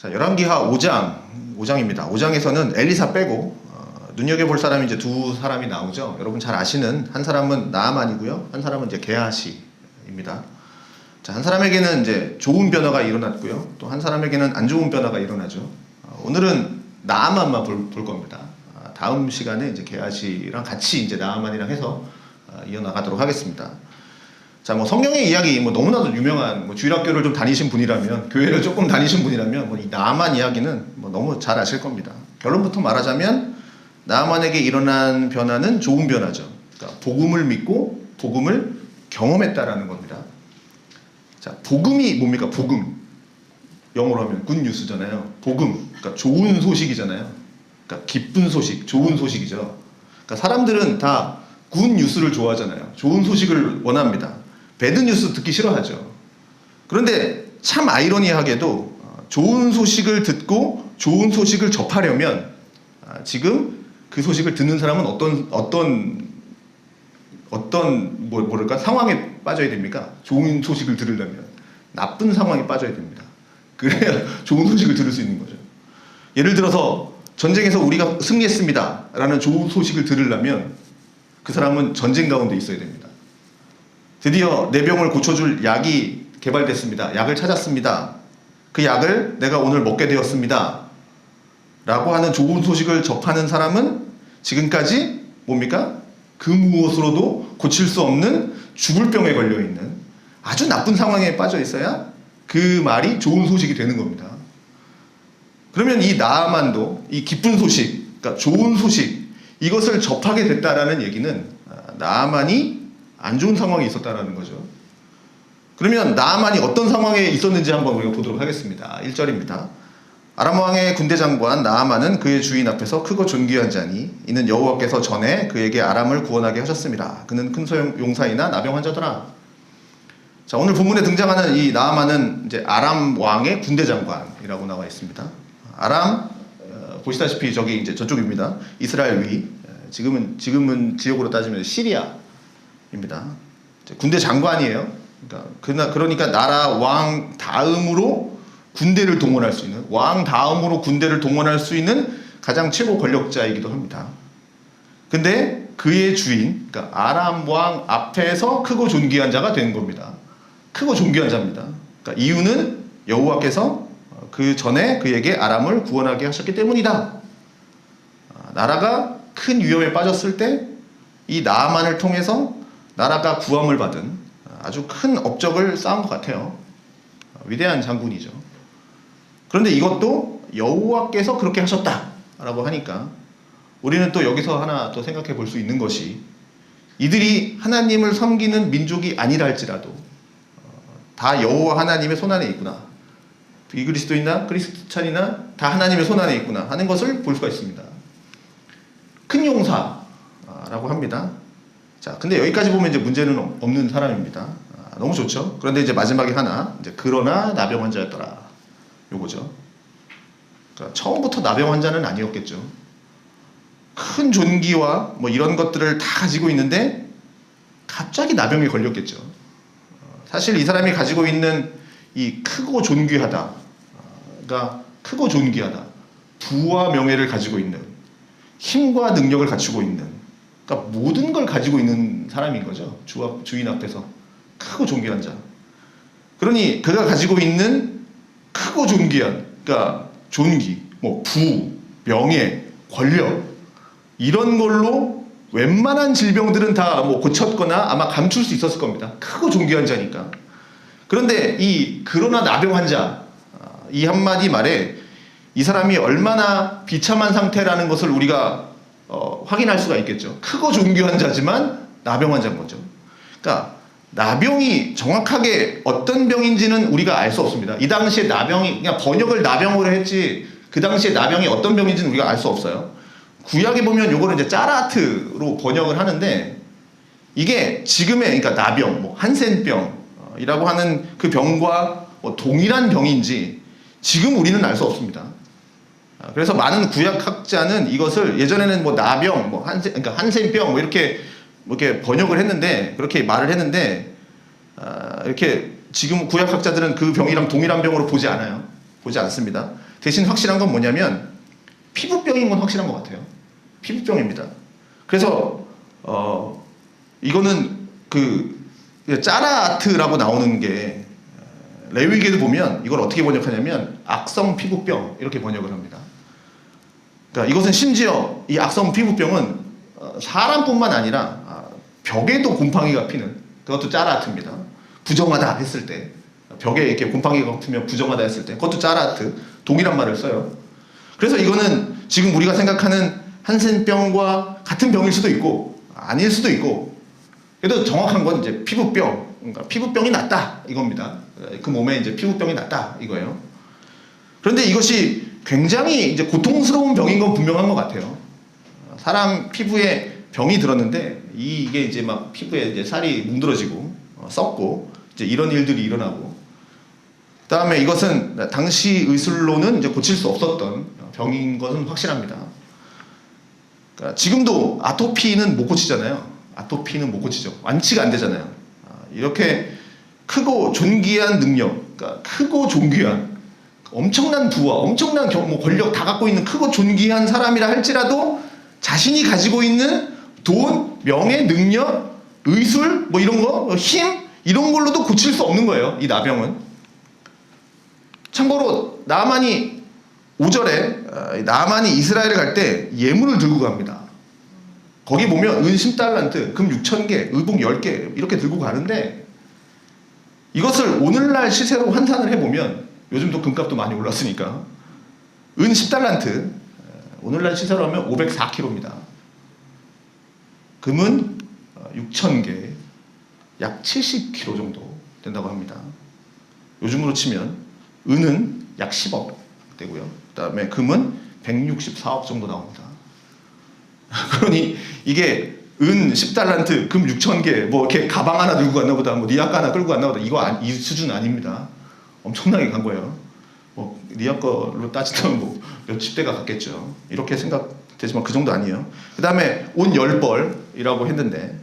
자, 열왕기하 5장입니다. 5장에서는 엘리사 빼고 눈여겨볼 사람이 이제 두 사람이 나오죠. 여러분 잘 아시는 한 사람은 나아만이고요. 한 사람은 이제 게하시입니다. 자, 한 사람에게는 이제 좋은 변화가 일어났고요. 또 한 사람에게는 안 좋은 변화가 일어나죠. 오늘은 나아만만 볼 겁니다. 다음 시간에 이제 게하시랑 같이 이제 나아만이랑 해서 이어나가도록 하겠습니다. 자, 뭐 성경의 이야기 너무나도 유명한 주일학교를 좀 다니신 분이라면, 교회를 조금 다니신 분이라면 이 나아만 이야기는 너무 잘 아실 겁니다. 결론부터 말하자면 나아만에게 일어난 변화는 좋은 변화죠. 그러니까 복음을 믿고 복음을 경험했다라는 겁니다. 자, 복음이 뭡니까? 복음. 영어로 하면 굿뉴스잖아요. 복음. 그러니까 좋은 소식이잖아요. 그러니까 기쁜 소식, 좋은 소식이죠. 그러니까 사람들은 다 굿뉴스를 좋아하잖아요. 좋은 소식을 원합니다. 배드뉴스 듣기 싫어하죠. 그런데 참 아이러니하게도 좋은 소식을 듣고 좋은 소식을 접하려면 지금 그 소식을 듣는 사람은 뭐랄까 상황에 빠져야 됩니까? 좋은 소식을 들으려면 나쁜 상황에 빠져야 됩니다. 그래야 좋은 소식을 들을 수 있는 거죠. 예를 들어서 전쟁에서 우리가 승리했습니다 라는 좋은 소식을 들으려면 그 사람은 전쟁 가운데 있어야 됩니다. 드디어 내 병을 고쳐줄 약이 개발됐습니다. 약을 찾았습니다. 그 약을 내가 오늘 먹게 되었습니다 라고 하는 좋은 소식을 접하는 사람은 지금까지 뭡니까? 그 무엇으로도 고칠 수 없는 죽을 병에 걸려있는 아주 나쁜 상황에 빠져 있어야 그 말이 좋은 소식이 되는 겁니다. 그러면 이 나아만도 이 기쁜 소식, 그러니까 좋은 소식, 이것을 접하게 됐다라는 얘기는 나아만이 안 좋은 상황에 있었다라는 거죠. 그러면 나아만이 어떤 상황에 있었는지 한번 우리가 보도록 하겠습니다. 1절입니다. 아람 왕의 군대 장관 나아만은 그의 주인 앞에서 크고 존귀한 자니 이는 여호와께서 전에 그에게 아람을 구원하게 하셨습니다. 그는 큰 용사이나 나병 환자더라. 자, 오늘 본문에 등장하는 이 나아만은 이제 아람 왕의 군대 장관이라고 나와 있습니다. 아람 보시다시피 저기 이제 저쪽입니다. 이스라엘 위. 지금은 지역으로 따지면 시리아입니다. 군대 장관이에요. 그러니까 나라 왕 다음으로 군대를 동원할 수 있는, 왕 다음으로 군대를 동원할 수 있는 가장 최고 권력자이기도 합니다. 근데 그의 주인, 그러니까 아람 왕 앞에서 크고 존귀한 자가 된 겁니다. 크고 존귀한 자입니다. 그러니까 이유는 여호와께서 그 전에 그에게 아람을 구원하게 하셨기 때문이다. 나라가 큰 위험에 빠졌을 때 이 나아만을 통해서 나라가 구함을 받은 아주 큰 업적을 쌓은 것 같아요. 위대한 장군이죠. 그런데 이것도 여호와께서 그렇게 하셨다라고 하니까 우리는 또 여기서 하나 또 생각해 볼 수 있는 것이 이들이 하나님을 섬기는 민족이 아니라 할지라도 다 여호와 하나님의 손안에 있구나. 비그리스도인이나 크리스찬이나 다 하나님의 손안에 있구나 하는 것을 볼 수가 있습니다. 큰 용사라고 합니다. 자, 근데 여기까지 보면 이제 문제는 없는 사람입니다. 너무 좋죠. 그런데 이제 마지막에 하나, 이제 그러나 나병 환자였더라. 요거죠. 그러니까 처음부터 나병 환자는 아니었겠죠. 큰 존귀와 이런 것들을 다 가지고 있는데 갑자기 나병에 걸렸겠죠. 사실 이 사람이 가지고 있는 이 크고 존귀하다, 그러니까 크고 존귀하다, 부와 명예를 가지고 있는, 힘과 능력을 갖추고 있는, 그러니까 모든 걸 가지고 있는 사람인 거죠. 주인 앞에서 크고 존귀한 자. 그러니 그가 가지고 있는 크고 존귀한, 그러니까 존귀, 부, 명예, 권력, 이런 걸로 웬만한 질병들은 다 고쳤거나 아마 감출 수 있었을 겁니다. 크고 존귀한 자니까. 그런데 이 그러나 나병 환자, 이 한마디 말에 이 사람이 얼마나 비참한 상태라는 것을 우리가 확인할 수가 있겠죠. 크고 존귀한 자지만 나병 환자인 거죠. 그러니까 나병이 정확하게 어떤 병인지는 우리가 알 수 없습니다. 이 당시에 나병이, 그냥 번역을 나병으로 했지 그 당시에 나병이 어떤 병인지는 우리가 알 수 없어요. 구약에 보면 요거를 이제 짜라트로 번역을 하는데 이게 지금의, 그러니까 나병, 한센병이라고 하는 그 병과 동일한 병인지 지금 우리는 알 수 없습니다. 그래서 많은 구약학자는 이것을 예전에는 나병, 그러니까 한센병 이렇게 번역을 했는데, 그렇게 말을 했는데, 이렇게 지금 구약학자들은 그 병이랑 동일한 병으로 보지 않아요. 보지 않습니다. 대신 확실한 건 뭐냐면 피부병인 건 확실한 것 같아요. 피부병입니다. 그래서 이거는 그 짜라아트라고 나오는 게 레위기에도 보면 이걸 어떻게 번역하냐면 악성 피부병 이렇게 번역을 합니다. 그러니까 이것은 심지어 이 악성 피부병은 사람뿐만 아니라 벽에도 곰팡이가 피는 그것도 짜라아트입니다. 부정하다 했을 때 벽에 이렇게 곰팡이가 피면 부정하다 했을 때 그것도 짜라아트 동일한 말을 써요. 그래서 이거는 지금 우리가 생각하는 한센병과 같은 병일 수도 있고 아닐 수도 있고 그래도 정확한 건 이제 피부병, 그러니까 피부병이 낫다 이겁니다. 그 몸에 이제 피부병이 낫다 이거예요. 그런데 이것이 굉장히 이제 고통스러운 병인 건 분명한 것 같아요. 사람 피부에 병이 들었는데 이게 이제 막 피부에 이제 살이 뭉드러지고 썩고 이제 이런 일들이 일어나고 그다음에 이것은 당시 의술로는 이제 고칠 수 없었던 병인 것은 확실합니다. 그러니까 지금도 아토피는 못 고치잖아요. 아토피는 못 고치죠. 완치가 안 되잖아요. 이렇게 크고 존귀한 능력, 그러니까 크고 존귀한 엄청난 부와 엄청난 뭐 권력 다 갖고 있는 크고 존귀한 사람이라 할지라도 자신이 가지고 있는 돈, 명예, 능력, 의술 뭐 이런 거, 힘 이런 걸로도 고칠 수 없는 거예요. 이 나병은. 참고로 나만이 5절에 나만이 이스라엘을 갈 때 예물을 들고 갑니다. 거기 보면 은 10달란트, 금 6,000개, 의복 10개 이렇게 들고 가는데 이것을 오늘날 시세로 환산을 해보면 요즘도 금값도 많이 올랐으니까 은 10달란트 오늘날 시세로 하면 504kg입니다. 금은 6,000개 약 70kg 정도 된다고 합니다. 요즘으로 치면 은은 약 10억 되고요. 그 다음에 금은 164억 정도 나옵니다. 그러니 이게 은 10달란트, 금 6,000개, 뭐 이렇게 가방 하나 들고 갔나 보다, 뭐 리아카 하나 끌고 갔나 보다, 이 수준 아닙니다. 엄청나게 간 거예요. 뭐 리아 거로 따지면 뭐 몇십 대가 갔겠죠. 이렇게 생각되지만 그 정도 아니에요. 그 다음에 옷 10벌이라고 했는데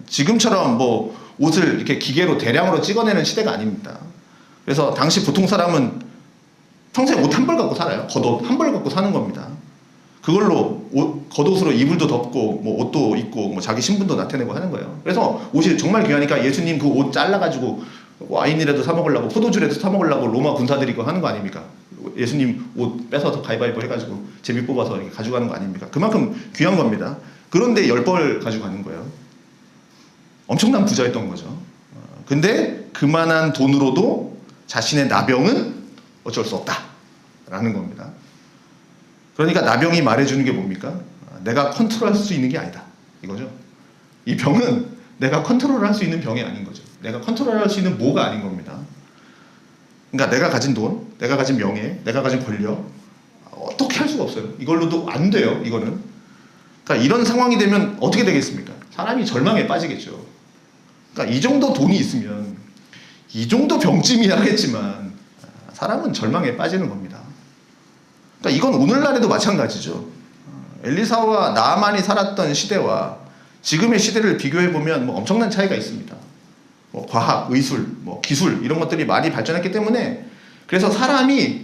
지금처럼 뭐 옷을 이렇게 기계로 대량으로 찍어내는 시대가 아닙니다. 그래서 당시 보통 사람은 평생 옷 한 벌 갖고 살아요. 겉옷 한 벌 갖고 사는 겁니다. 그걸로 겉옷으로 이불도 덮고 뭐 옷도 입고 뭐 자기 신분도 나타내고 하는 거예요. 그래서 옷이 정말 귀하니까 예수님 그 옷 잘라가지고 와인이라도 사 먹으려고 포도주라도 사 먹으려고 로마 군사들이 그거 하는 거 아닙니까? 예수님 옷 뺏어서 가위바위보 해가지고 제비 뽑아서 이렇게 가져가는 거 아닙니까? 그만큼 귀한 겁니다. 그런데 10벌 가지고 가는 거예요. 엄청난 부자였던 거죠. 근데 그만한 돈으로도 자신의 나병은 어쩔 수 없다라는 겁니다. 그러니까 나병이 말해주는 게 뭡니까? 내가 컨트롤할 수 있는 게 아니다. 이거죠. 이 병은 내가 컨트롤할 수 있는 병이 아닌 거죠. 내가 컨트롤할 수 있는 뭐가 아닌 겁니다. 그러니까 내가 가진 돈, 내가 가진 명예, 내가 가진 권력 어떻게 할 수가 없어요. 이걸로도 안 돼요. 이거는. 그러니까 이런 상황이 되면 어떻게 되겠습니까? 사람이 절망에 빠지겠죠. 그러니까 이 정도 돈이 있으면 이 정도 병쯤이야 하겠지만 사람은 절망에 빠지는 겁니다. 그러니까 이건 오늘날에도 마찬가지죠. 엘리사와 나아만이 살았던 시대와 지금의 시대를 비교해보면 뭐 엄청난 차이가 있습니다. 뭐 과학, 의술, 뭐 기술 이런 것들이 많이 발전했기 때문에 그래서 사람이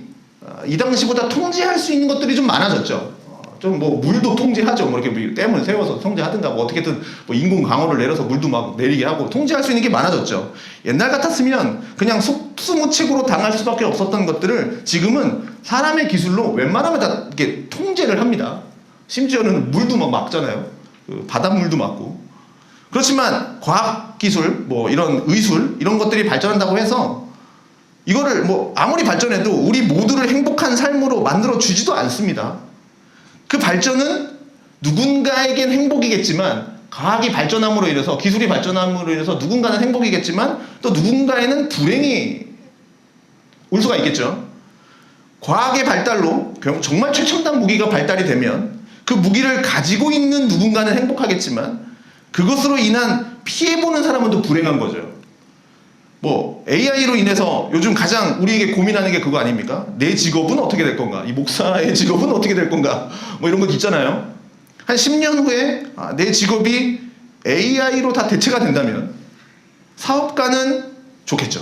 이 당시보다 통제할 수 있는 것들이 좀 많아졌죠. 좀 뭐 물도 통제하죠. 뭐 이렇게 댐을 세워서 통제하든가 뭐 어떻게든 뭐 인공 강우를 내려서 물도 막 내리게 하고 통제할 수 있는 게 많아졌죠. 옛날 같았으면 그냥 속수무책으로 당할 수밖에 없었던 것들을 지금은 사람의 기술로 웬만하면 다 이렇게 통제를 합니다. 심지어는 물도 막 막잖아요. 바닷물도 막고. 그렇지만 과학기술, 뭐 이런 의술 이런 것들이 발전한다고 해서 이거를 뭐 아무리 발전해도 우리 모두를 행복한 삶으로 만들어 주지도 않습니다. 그 발전은 누군가에겐 행복이겠지만 과학이 발전함으로 인해서 기술이 발전함으로 인해서 누군가는 행복이겠지만 또 누군가에는 불행이 올 수가 있겠죠. 과학의 발달로 정말 최첨단 무기가 발달이 되면 그 무기를 가지고 있는 누군가는 행복하겠지만 그것으로 인한 피해보는 사람은 또 불행한 거죠. 뭐 AI로 인해서 요즘 가장 우리에게 고민하는 게 그거 아닙니까? 내 직업은 어떻게 될 건가? 이 목사의 직업은 어떻게 될 건가? 뭐 이런 거 있잖아요. 한 10년 후에 내 직업이 AI로 다 대체가 된다면 사업가는 좋겠죠.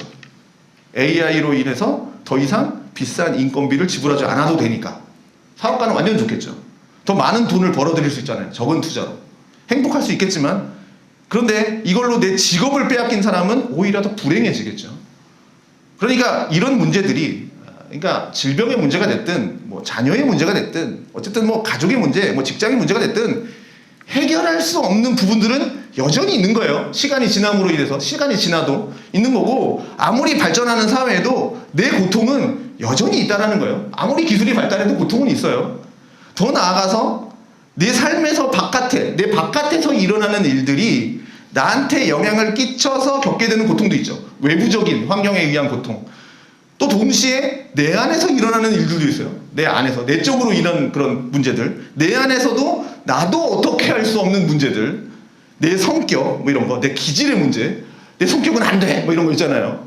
AI로 인해서 더 이상 비싼 인건비를 지불하지 않아도 되니까 사업가는 완전 좋겠죠. 더 많은 돈을 벌어들일 수 있잖아요. 적은 투자로. 행복할 수 있겠지만 그런데 이걸로 내 직업을 빼앗긴 사람은 오히려 더 불행해지겠죠. 그러니까 이런 문제들이 그러니까 질병의 문제가 됐든 뭐 자녀의 문제가 됐든 어쨌든 뭐 가족의 문제, 뭐 직장의 문제가 됐든 해결할 수 없는 부분들은 여전히 있는 거예요. 시간이 지남으로 인해서 시간이 지나도 있는 거고 아무리 발전하는 사회에도 내 고통은 여전히 있다라는 거예요. 아무리 기술이 발달해도 고통은 있어요. 더 나아가서 내 삶에서 바깥에 내 바깥에서 일어나는 일들이 나한테 영향을 끼쳐서 겪게 되는 고통도 있죠. 외부적인 환경에 의한 고통. 또 동시에 내 안에서 일어나는 일들도 있어요. 내 안에서 내적으로 일어나는 그런 문제들, 내 안에서도 나도 어떻게 할 수 없는 문제들, 내 성격 뭐 이런 거, 내 기질의 문제, 내 성격은 안 돼 뭐 이런 거 있잖아요.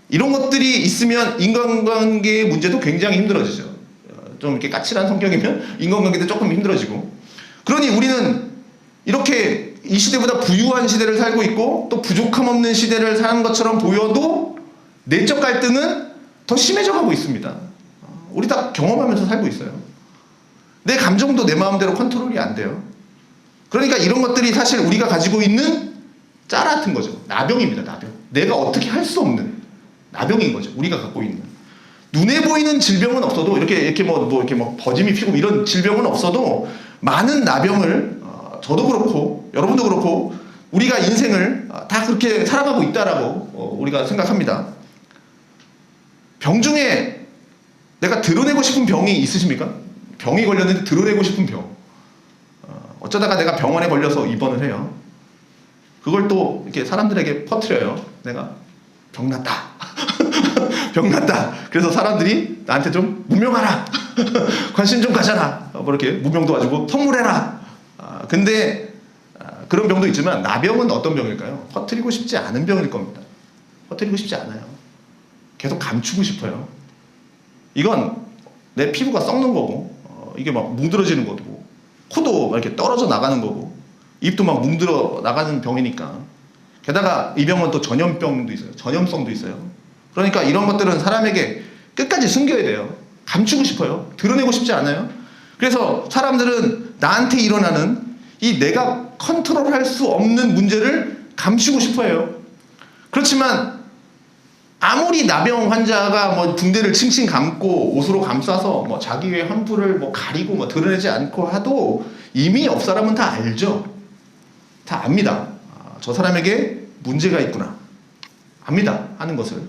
이런 것들이 있으면 인간관계의 문제도 굉장히 힘들어지죠. 좀 이렇게 까칠한 성격이면 인간관계도 조금 힘들어지고. 그러니 우리는 이렇게 이 시대보다 부유한 시대를 살고 있고 또 부족함 없는 시대를 사는 것처럼 보여도 내적 갈등은 더 심해져 가고 있습니다. 우리 다 경험하면서 살고 있어요. 내 감정도 내 마음대로 컨트롤이 안 돼요. 그러니까 이런 것들이 사실 우리가 가지고 있는 짜 같은 거죠. 나병입니다. 나병. 내가 어떻게 할 수 없는 나병인 거죠. 우리가 갖고 있는. 눈에 보이는 질병은 없어도 이렇게 뭐 버짐이 피고 이런 질병은 없어도 많은 나병을 저도 그렇고 여러분도 그렇고 우리가 인생을 다 그렇게 살아가고 있다라고 우리가 생각합니다. 병 중에 내가 드러내고 싶은 병이 있으십니까? 병이 걸렸는데 드러내고 싶은 병. 어쩌다가 내가 병원에 걸려서 입원을 해요. 그걸 또 이렇게 사람들에게 퍼뜨려요. 내가 병 났다. 병 났다. 그래서 사람들이 나한테 좀 무명하라. 관심 좀 가져라. 뭐 이렇게 무명도 가지고 선물해라. 근데 그런 병도 있지만 나병은 어떤 병일까요? 퍼뜨리고 싶지 않은 병일 겁니다. 퍼뜨리고 싶지 않아요. 계속 감추고 싶어요. 이건 내 피부가 썩는 거고 이게 막 뭉들어지는 거고 코도 막 이렇게 떨어져 나가는 거고 입도 막 뭉들어 나가는 병이니까. 게다가 이 병은 또 전염병도 있어요. 전염성도 있어요. 그러니까 이런 것들은 사람에게 끝까지 숨겨야 돼요. 감추고 싶어요. 드러내고 싶지 않아요. 그래서 사람들은 나한테 일어나는 이 내가 컨트롤할 수 없는 문제를 감추고 싶어해요. 그렇지만 아무리 나병 환자가 뭐 붕대를 칭칭 감고 옷으로 감싸서 뭐 자기의 환부를 뭐 가리고 뭐 드러내지 않고 하도 이미 옆 사람은 다 알죠. 다 압니다. 저 사람에게 문제가 있구나. 압니다. 하는 것을.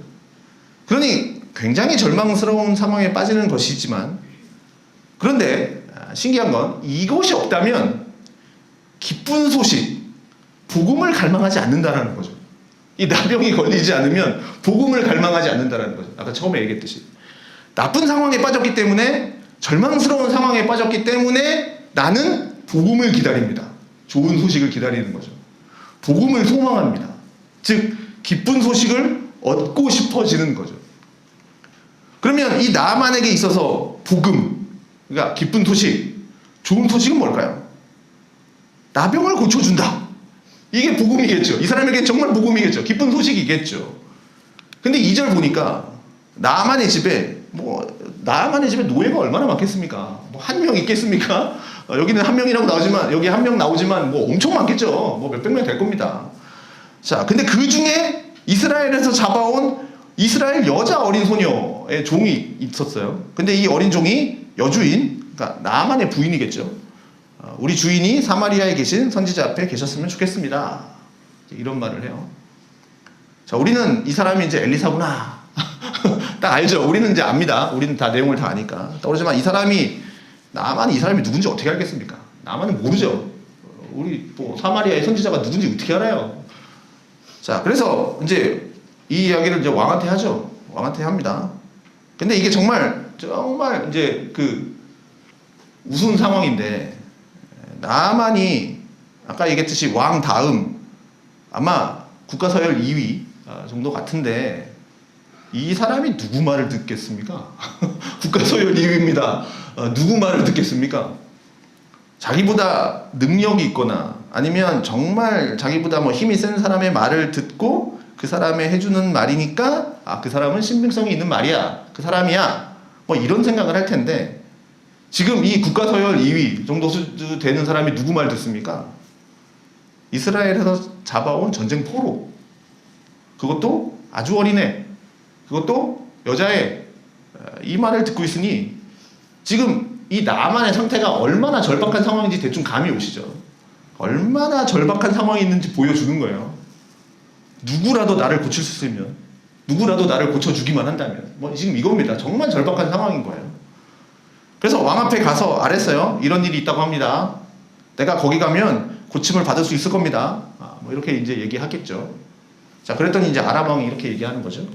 그러니 굉장히 절망스러운 상황에 빠지는 것이지만 그런데 신기한 건 이것이 없다면 기쁜 소식, 복음을 갈망하지 않는다라는 거죠. 이 나병이 걸리지 않으면 복음을 갈망하지 않는다라는 거죠. 아까 처음에 얘기했듯이. 나쁜 상황에 빠졌기 때문에 절망스러운 상황에 빠졌기 때문에 나는 복음을 기다립니다. 좋은 소식을 기다리는 거죠. 복음을 소망합니다. 즉 기쁜 소식을 얻고 싶어지는 거죠. 그러면 이 나만에게 있어서 복음, 그러니까 기쁜 소식, 좋은 소식은 뭘까요? 나병을 고쳐준다. 이게 복음이겠죠. 이 사람에게 정말 복음이겠죠. 기쁜 소식이겠죠. 근데 2절 보니까 나만의 집에 노예가 얼마나 많겠습니까? 뭐 한 명 있겠습니까? 여기는 한 명이라고 나오지만 여기 한 명 나오지만 뭐 엄청 많겠죠. 뭐 몇백 명 될 겁니다. 자, 근데 그 중에 이스라엘에서 잡아온 이스라엘 여자 어린 소녀의 종이 있었어요. 근데 이 어린 종이 여주인, 그러니까 나만의 부인이겠죠. 우리 주인이 사마리아에 계신 선지자 앞에 계셨으면 좋겠습니다. 이런 말을 해요. 자, 우리는 이 사람이 이제 엘리사구나. 딱 알죠. 우리는 이제 압니다. 우리는 다 내용을 다 아니까. 그렇지만 이 사람이 누군지 어떻게 알겠습니까? 나만은 모르죠. 우리 뭐 사마리아의 선지자가 누군지 어떻게 알아요? 자, 그래서 이제 이 이야기를 이제 왕한테 하죠. 왕한테 합니다. 근데 이게 정말 이제 그 우스운 상황인데 나만이 아까 얘기했듯이 왕 다음 아마 국가서열 2위 정도 같은데 이 사람이 누구 말을 듣겠습니까? 국가서열 2위입니다. 누구 말을 듣겠습니까? 자기보다 능력이 있거나 아니면 정말 자기보다 뭐 힘이 센 사람의 말을 듣고 그 사람이 해주는 말이니까 아, 그 사람은 신빙성이 있는 말이야. 그 사람이야. 뭐 이런 생각을 할 텐데 지금 이 국가 서열 2위 정도 되는 사람이 누구 말 듣습니까? 이스라엘에서 잡아온 전쟁 포로. 그것도 아주 어린애. 그것도 여자애. 이 말을 듣고 있으니 지금 이 나만의 상태가 얼마나 절박한 상황인지 대충 감이 오시죠. 얼마나 절박한 상황이 있는지 보여주는 거예요. 누구라도 나를 고칠 수 있으면, 누구라도 나를 고쳐주기만 한다면, 뭐 지금 이겁니다. 정말 절박한 상황인 거예요. 그래서 왕 앞에 가서 아랬어요. 이런 일이 있다고 합니다. 내가 거기 가면 고침을 받을 수 있을 겁니다. 뭐 이렇게 이제 얘기하겠죠. 자, 그랬더니 이제 아람 왕이 이렇게 얘기하는 거죠.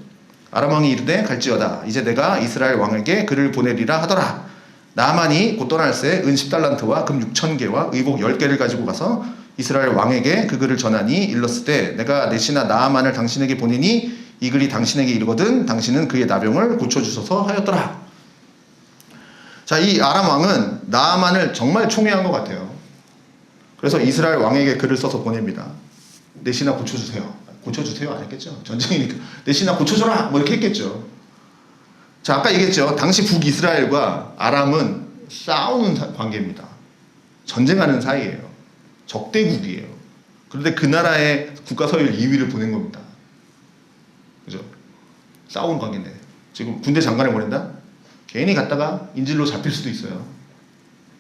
아람 왕이 이르되 갈지어다. 이제 내가 이스라엘 왕에게 그를 보내리라 하더라. 나만이 곧 떠날새 은 10달란트와 금 6,000개와 의복 10개를 가지고 가서 이스라엘 왕에게 그 글을 전하니 일렀으되 내가 내 신하 나아만을 당신에게 보내니 이 글이 당신에게 이르거든 당신은 그의 나병을 고쳐주소서 하였더라. 자, 이 아람 왕은 나아만을 정말 총애한 것 같아요. 그래서 이스라엘 왕에게 글을 써서 보냅니다. 내 신하 고쳐주세요. 고쳐주세요 안 했겠죠. 전쟁이니까 내 신하 고쳐줘라 뭐 이렇게 했겠죠. 자, 아까 얘기했죠. 당시 북이스라엘과 아람은 싸우는 관계입니다. 전쟁하는 사이예요. 적대국이에요. 그런데 그 나라의 국가 서열 2위를 보낸 겁니다. 그죠? 싸우는 관계인데 지금 군대 장관을 보낸다? 괜히 갔다가 인질로 잡힐 수도 있어요.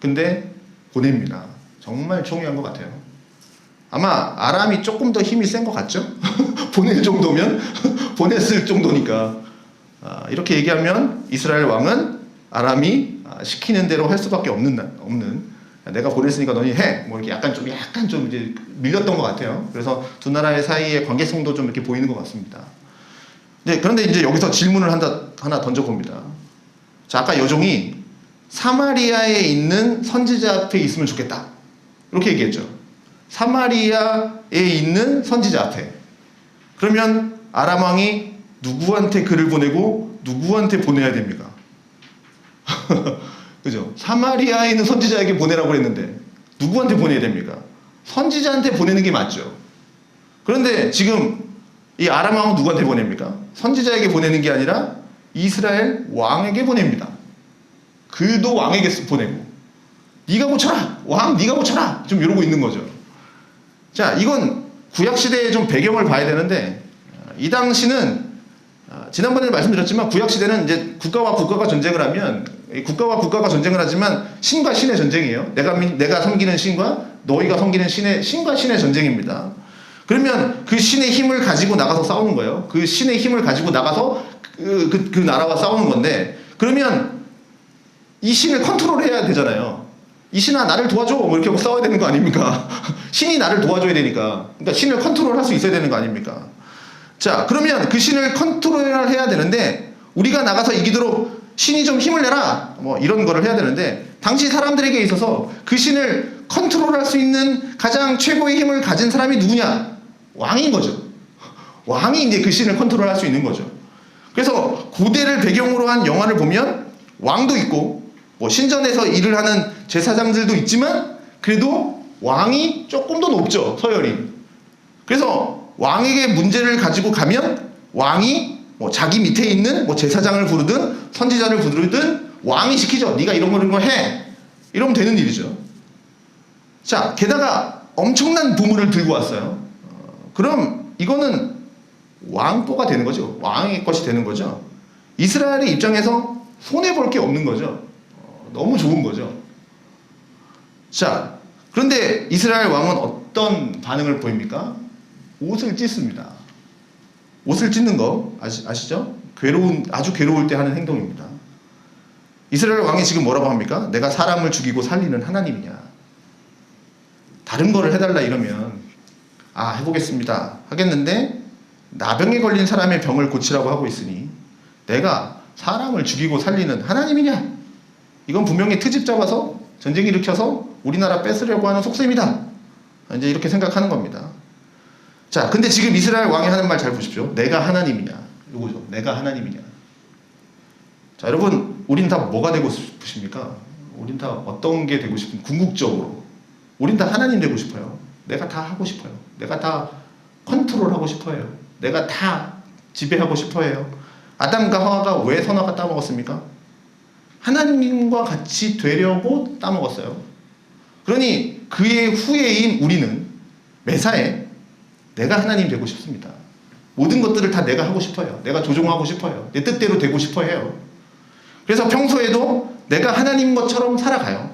근데 보냅니다. 정말 총애한 것 같아요. 아마 아람이 조금 더 힘이 센 것 같죠? 보낼 정도면 보냈을 정도니까. 이렇게 얘기하면 이스라엘 왕은 아람이 시키는 대로 할 수밖에 없는 내가 보냈으니까 너희 해. 뭐 이렇게 약간 좀 이제 밀렸던 것 같아요. 그래서 두 나라의 사이의 관계성도 좀 이렇게 보이는 것 같습니다. 네, 그런데 이제 여기서 질문을 하나 던져봅니다. 자, 아까 여종이 사마리아에 있는 선지자 앞에 있으면 좋겠다. 이렇게 얘기했죠. 사마리아에 있는 선지자 앞에. 그러면 아람 왕이 누구한테 글을 보내고 누구한테 보내야 됩니까? 그죠? 사마리아에 있는 선지자에게 보내라고 했는데 누구한테 보내야 됩니까? 선지자한테 보내는 게 맞죠. 그런데 지금 이 아람 왕은 누구한테 보냅니까? 선지자에게 보내는 게 아니라 이스라엘 왕에게 보냅니다. 글도 왕에게 보내고 네가 고쳐라! 왕 네가 고쳐라! 좀 이러고 있는 거죠. 자, 이건 구약시대의 좀 배경을 봐야 되는데 이 당시는 지난번에 말씀드렸지만 구약시대는 이제 국가와 국가가 전쟁을 하면 국가와 국가가 전쟁을 하지만 신과 신의 전쟁이에요. 내가 섬기는 신과 너희가 섬기는 신과 신의 전쟁입니다. 그러면 그 신의 힘을 가지고 나가서 싸우는 거예요. 그 신의 힘을 가지고 나가서 그 나라와 싸우는 건데 그러면 이 신을 컨트롤해야 되잖아요. 이 신아 나를 도와줘 뭐 이렇게 하고 싸워야 되는 거 아닙니까? 신이 나를 도와줘야 되니까. 그러니까 신을 컨트롤할 수 있어야 되는 거 아닙니까? 자, 그러면 그 신을 컨트롤해야 되는데 우리가 나가서 이기도록 신이 좀 힘을 내라 뭐 이런 거를 해야 되는데 당시 사람들에게 있어서 그 신을 컨트롤할 수 있는 가장 최고의 힘을 가진 사람이 누구냐? 왕인 거죠. 왕이 이제 그 신을 컨트롤할 수 있는 거죠. 그래서 고대를 배경으로 한 영화를 보면 왕도 있고 뭐 신전에서 일을 하는 제사장들도 있지만 그래도 왕이 조금 더 높죠. 서열이. 그래서 왕에게 문제를 가지고 가면 왕이 뭐 자기 밑에 있는 뭐 제사장을 부르든 선지자를 부르든 왕이 시키죠. 네가 이런 거 해. 이러면 되는 일이죠. 자, 게다가 엄청난 보물을 들고 왔어요. 그럼 이거는 왕뽀가 되는 거죠. 왕의 것이 되는 거죠. 이스라엘의 입장에서 손해볼 게 없는 거죠. 너무 좋은 거죠. 자, 그런데 이스라엘 왕은 어떤 반응을 보입니까? 옷을 찢습니다. 옷을 찢는 거 아시죠? 아주 괴로울 때 하는 행동입니다. 이스라엘 왕이 지금 뭐라고 합니까? 내가 사람을 죽이고 살리는 하나님이냐? 다른 거를 해달라 이러면 해보겠습니다 하겠는데 나병에 걸린 사람의 병을 고치라고 하고 있으니 내가 사람을 죽이고 살리는 하나님이냐? 이건 분명히 트집 잡아서 전쟁 일으켜서 우리나라 뺏으려고 하는 속셈이다. 이제 이렇게 생각하는 겁니다. 자, 근데 지금 이스라엘 왕이 하는 말 잘 보십시오. 내가 하나님이냐? 이거죠. 내가 하나님이냐? 자, 여러분, 우린 다 뭐가 되고 싶으십니까? 우린 다 어떤 게 되고 싶은? 궁극적으로. 우린 다 하나님 되고 싶어요. 내가 다 하고 싶어요. 내가 다 컨트롤하고 싶어요. 내가 다 지배하고 싶어요. 아담과 하와가 왜 선악과 따먹었습니까? 하나님과 같이 되려고 따먹었어요. 그러니 그의 후예인 우리는 매사에 내가 하나님 되고 싶습니다. 모든 것들을 다 내가 하고 싶어요. 내가 조종하고 싶어요. 내 뜻대로 되고 싶어 해요. 그래서 평소에도 내가 하나님 것처럼 살아가요.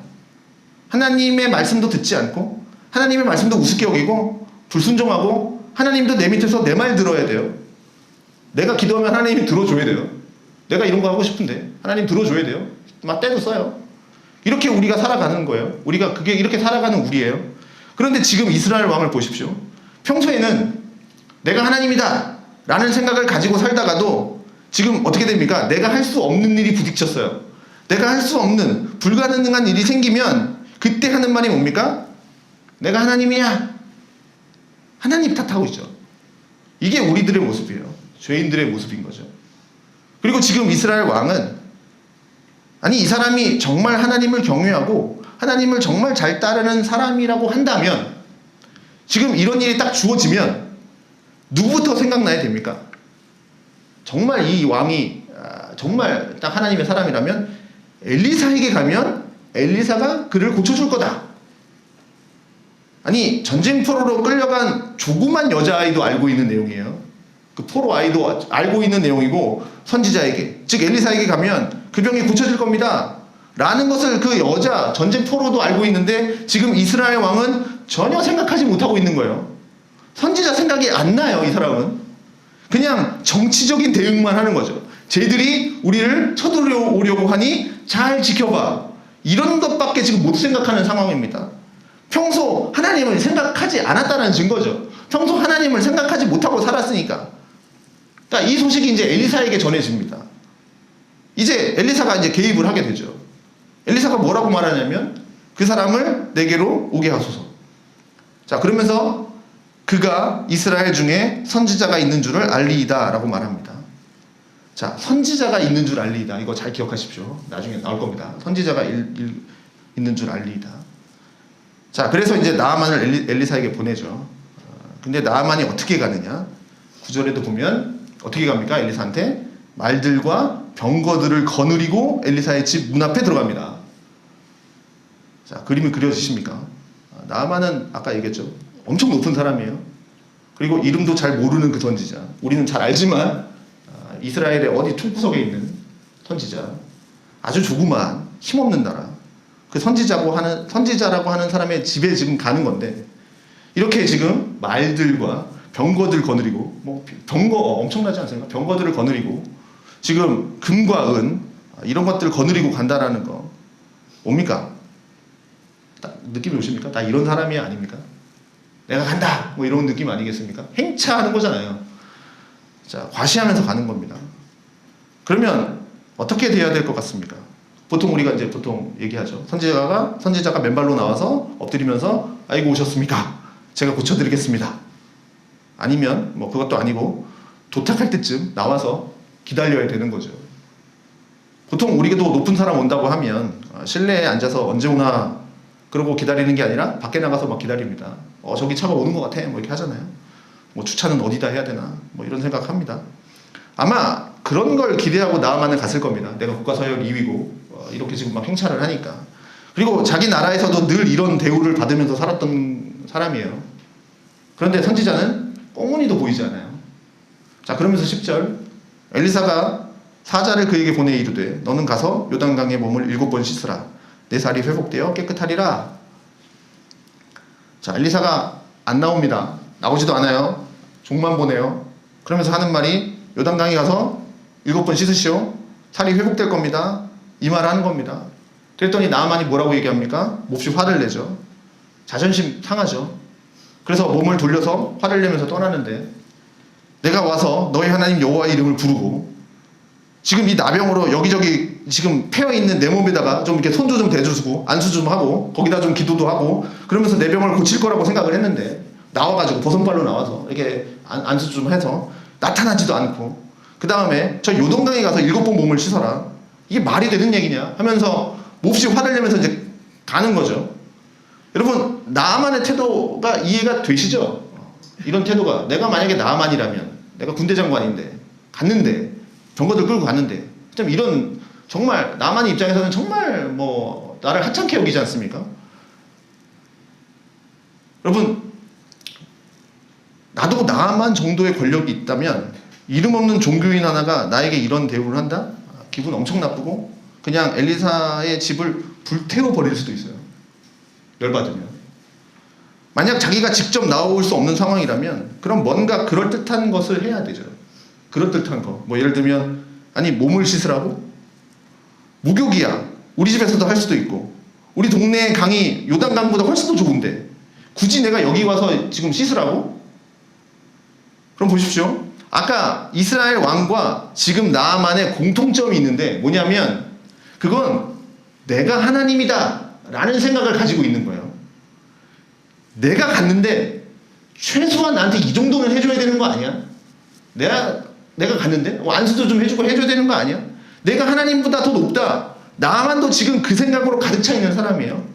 하나님의 말씀도 듣지 않고 하나님의 말씀도 우습게 여기고 불순종하고 하나님도 내 밑에서 내 말 들어야 돼요. 내가 기도하면 하나님이 들어줘야 돼요. 내가 이런 거 하고 싶은데 하나님 들어줘야 돼요. 막 때도 써요. 이렇게 우리가 살아가는 거예요. 우리가 그게 이렇게 살아가는 우리예요. 그런데 지금 이스라엘 왕을 보십시오. 평소에는 내가 하나님이다 라는 생각을 가지고 살다가도 지금 어떻게 됩니까? 내가 할 수 없는 일이 부딪혔어요. 내가 할 수 없는 불가능한 일이 생기면 그때 하는 말이 뭡니까? 내가 하나님이야. 하나님 탓하고 있죠. 이게 우리들의 모습이에요. 죄인들의 모습인 거죠. 그리고 지금 이스라엘 왕은 아니 이 사람이 정말 하나님을 경외하고 하나님을 정말 잘 따르는 사람이라고 한다면 지금 이런 일이 딱 주어지면 누구부터 생각나야 됩니까? 정말 이 왕이 정말 딱 하나님의 사람이라면 엘리사에게 가면 엘리사가 그를 고쳐줄 거다. 아니 전쟁 포로로 끌려간 조그만 여자아이도 알고 있는 내용이에요. 그 포로 아이도 알고 있는 내용이고 선지자에게 즉 엘리사에게 가면 그 병이 고쳐질 겁니다 라는 것을 그 여자 전쟁 포로도 알고 있는데 지금 이스라엘 왕은 전혀 생각하지 못하고 있는 거예요. 선지자 생각이 안 나요. 이 사람은 그냥 정치적인 대응만 하는 거죠. 쟤들이 우리를 쳐들어오려고 하니 잘 지켜봐. 이런 것밖에 지금 못 생각하는 상황입니다. 평소 하나님을 생각하지 않았다는 증거죠. 평소 하나님을 생각하지 못하고 살았으니까. 그러니까 이 소식이 이제 엘리사에게 전해집니다. 이제 엘리사가 이제 개입을 하게 되죠. 엘리사가 뭐라고 말하냐면 그 사람을 내게로 오게 하소서. 자, 그러면서 그가 이스라엘 중에 선지자가 있는 줄을 알리이다 라고 말합니다. 자, 선지자가 있는 줄 알리이다. 이거 잘 기억하십시오. 나중에 나올 겁니다. 선지자가 있는 줄 알리이다. 자, 그래서 이제 나아만을 엘리사에게 보내죠. 근데 나아만이 어떻게 가느냐? 9절에도 보면 어떻게 갑니까? 엘리사한테 말들과 병거들을 거느리고 엘리사의 집 문 앞에 들어갑니다. 자, 그림이 그려지십니까? 나아만은 아까 얘기했죠. 엄청 높은 사람이에요. 그리고 이름도 잘 모르는 그 선지자. 우리는 잘 알지만 이스라엘의 어디 퉁구석에 있는 선지자. 아주 조그만 힘없는 나라. 그 선지자라고 하는 사람의 집에 지금 가는 건데 이렇게 지금 말들과 병거들 거느리고 뭐 병거 엄청나지 않습니까? 병거들을 거느리고 지금 금과 은 이런 것들을 거느리고 간다라는 거 뭡니까? 느낌이 오십니까? 다 이런 사람이 아닙니까? 내가 간다 뭐 이런 느낌 아니겠습니까? 행차하는 거잖아요. 자, 과시하면서 가는 겁니다. 그러면 어떻게 돼야 될 것 같습니까? 보통 우리가 이제 보통 얘기하죠. 선지자가 맨발로 나와서 엎드리면서 아이고 오셨습니까? 제가 고쳐드리겠습니다. 아니면 뭐 그것도 아니고 도착할 때쯤 나와서 기다려야 되는 거죠. 보통 우리도 높은 사람 온다고 하면 실내에 앉아서 언제 오나 그러고 기다리는 게 아니라 밖에 나가서 막 기다립니다. 저기 차가 오는 것 같아 뭐 이렇게 하잖아요. 뭐 주차는 어디다 해야 되나 뭐 이런 생각합니다. 아마 그런 걸 기대하고 나아만은 갔을 겁니다. 내가 국가서열 2위고 이렇게 지금 막 행차를 하니까. 그리고 자기 나라에서도 늘 이런 대우를 받으면서 살았던 사람이에요. 그런데 선지자는 꽁무니도 보이지 않아요. 자, 그러면서 10절 엘리사가 사자를 그에게 보내 이르되 너는 가서 요단강에 몸을 7번 씻으라. 내 살이 회복되어 깨끗하리라. 자, 엘리사가 안 나옵니다. 나오지도 않아요. 종만 보내요. 그러면서 하는 말이 요단강에 가서 7번 씻으시오. 살이 회복될 겁니다. 이 말을 하는 겁니다. 그랬더니 나아만이 뭐라고 얘기합니까? 몹시 화를 내죠. 자존심 상하죠. 그래서 몸을 돌려서 화를 내면서 떠나는데 내가 와서 너희 하나님 여호와의 이름을 부르고 지금 이 나병으로 여기저기 지금 패어있는 내 몸에다가 좀 이렇게 손도 좀 대주고 안수 좀 하고 거기다 좀 기도도 하고 그러면서 내 병을 고칠 거라고 생각을 했는데 나와가지고 버선발로 나와서 이렇게 안수 좀 해서 나타나지도 않고 그 다음에 저 요동강에 가서 7번 몸을 씻어라. 이게 말이 되는 얘기냐 하면서 몹시 화를 내면서 이제 가는 거죠. 여러분 나아만의 태도가 이해가 되시죠? 이런 태도가 내가 만약에 나아만이라면 내가 군대 장관인데 갔는데 병거들 끌고 갔는데 좀 이런 정말 나만 입장에서는 정말 뭐 나를 하찮게 여기지 않습니까? 여러분, 나도 나만 정도의 권력이 있다면 이름 없는 종교인 하나가 나에게 이런 대우를 한다? 기분 엄청 나쁘고 그냥 엘리사의 집을 불태워 버릴 수도 있어요. 열받으면. 만약 자기가 직접 나올 수 없는 상황이라면 그럼 뭔가 그럴듯한 것을 해야 되죠. 그럴듯한 거. 뭐 예를 들면 아니 몸을 씻으라고? 목욕이야. 우리 집에서도 할 수도 있고 우리 동네 강이 요단강보다 훨씬 더 좋은데 굳이 내가 여기 와서 지금 씻으라고? 그럼 보십시오. 아까 이스라엘 왕과 지금 나아만의 공통점이 있는데 뭐냐면 그건 내가 하나님이다 라는 생각을 가지고 있는 거예요. 내가 갔는데 최소한 나한테 이 정도는 해줘야 되는 거 아니야? 내가 갔는데 안수도 좀 해주고 해줘야 되는 거 아니야? 내가 하나님보다 더 높다. 나만도 지금 그 생각으로 가득 차 있는 사람이에요.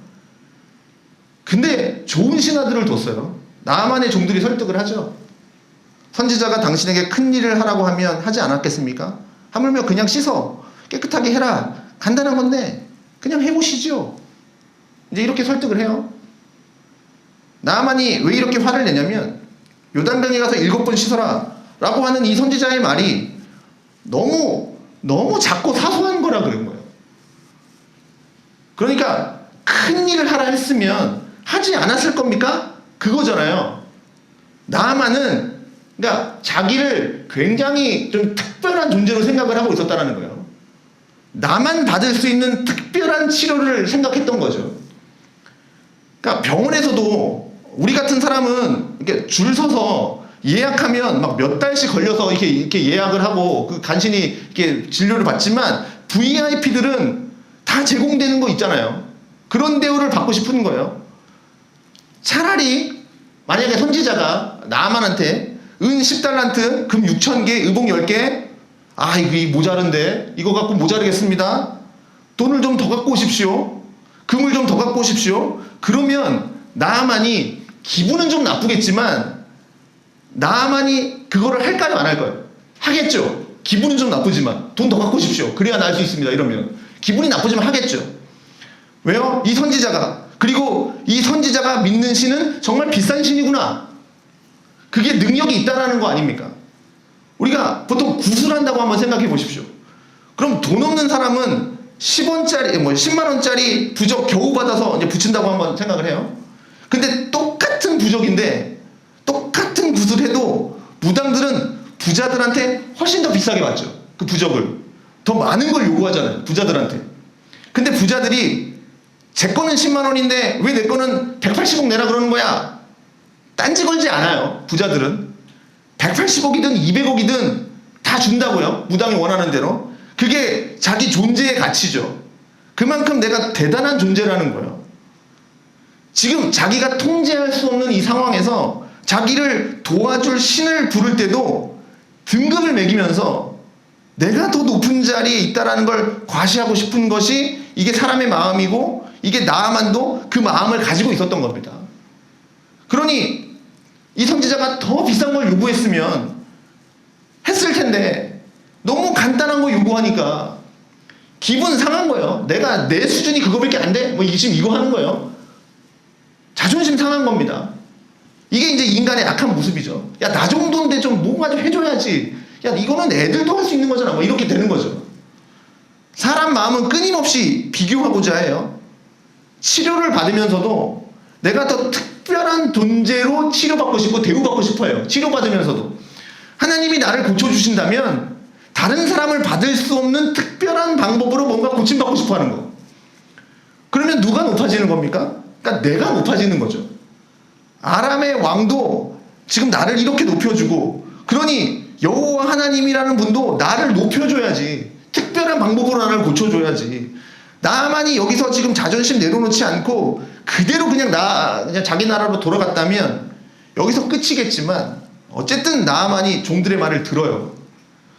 근데 좋은 신하들을 뒀어요. 나만의 종들이 설득을 하죠. 선지자가 당신에게 큰 일을 하라고 하면 하지 않았겠습니까? 하물며 그냥 씻어 깨끗하게 해라. 간단한 건데 그냥 해보시죠. 이제 이렇게 설득을 해요. 나아만이 왜 이렇게 화를 내냐면 요단강에 가서 7번 씻어라 라고 하는 이 선지자의 말이 너무 작고 사소한 거라 그런 거예요. 그러니까 큰 일을 하라 했으면 하지 않았을 겁니까? 그거잖아요. 나아만은 그러니까 자기를 굉장히 좀 특별한 존재로 생각을 하고 있었다는 거예요. 나만 받을 수 있는 특별한 치료를 생각했던 거죠. 그러니까 병원에서도 우리 같은 사람은 이렇게 줄 서서 예약하면 막 몇 달씩 걸려서 이렇게 예약을 하고 그 간신히 이렇게 진료를 받지만 VIP들은 다 제공되는 거 있잖아요. 그런 대우를 받고 싶은 거예요. 차라리 만약에 선지자가 나아만한테 은 10달란트, 금 6,000개, 의복 10개 이거 모자른데 이거 갖고 모자르겠습니다. 돈을 좀 더 갖고 오십시오. 금을 좀 더 갖고 오십시오. 그러면 나아만이 기분은 좀 나쁘겠지만 나아만이 그거를 할까요? 안 할까요? 하겠죠. 기분은 좀 나쁘지만 돈 더 갖고 오십시오. 그래야 나을 수 있습니다. 이러면 기분이 나쁘지만 하겠죠. 왜요? 이 선지자가 그리고 이 선지자가 믿는 신은 정말 비싼 신이구나. 그게 능력이 있다라는 거 아닙니까? 우리가 보통 구술한다고 한번 생각해 보십시오. 그럼 돈 없는 사람은 10만 원짜리 부적 겨우 받아서 이제 붙인다고 한번 생각을 해요. 근데 똑같은 부적인데 똑같은 구슬해도 무당들은 부자들한테 훨씬 더 비싸게 받죠. 그 부적을 더 많은 걸 요구하잖아요. 부자들한테. 근데 부자들이 제 거는 10만 원인데 왜 내 거는 180억 내라 그러는 거야? 딴지 걸지 않아요. 부자들은 180억이든 200억이든 다 준다고요. 무당이 원하는 대로. 그게 자기 존재의 가치죠. 그만큼 내가 대단한 존재라는 거예요. 지금 자기가 통제할 수 없는 이 상황에서 자기를 도와줄 신을 부를 때도 등급을 매기면서 내가 더 높은 자리에 있다라는 걸 과시하고 싶은 것이 이게 사람의 마음이고 이게 나아만도 그 마음을 가지고 있었던 겁니다. 그러니 이 선지자가 더 비싼 걸 요구했으면 했을 텐데 너무 간단한 거 요구하니까 기분 상한 거예요. 내가 내 수준이 그거밖에 안 돼? 뭐 지금 이거 하는 거예요. 자존심 상한 겁니다. 이게 이제 인간의 악한 모습이죠. 야, 나 정도인데 좀 뭔가 좀 해줘야지. 야, 이거는 애들도 할 수 있는 거잖아. 뭐 이렇게 되는 거죠. 사람 마음은 끊임없이 비교하고자 해요. 치료를 받으면서도 내가 더 특별한 존재로 치료받고 싶고 대우받고 싶어요. 치료받으면서도. 하나님이 나를 고쳐주신다면 다른 사람을 받을 수 없는 특별한 방법으로 뭔가 고침받고 싶어 하는 거. 그러면 누가 높아지는 겁니까? 그러니까 내가 높아지는 거죠. 아람의 왕도 지금 나를 이렇게 높여주고 그러니 여호와 하나님이라는 분도 나를 높여줘야지. 특별한 방법으로 나를 고쳐줘야지. 나만이 여기서 지금 자존심 내려놓지 않고 그대로 그냥 자기 나라로 돌아갔다면 여기서 끝이겠지만 어쨌든 나만이 종들의 말을 들어요.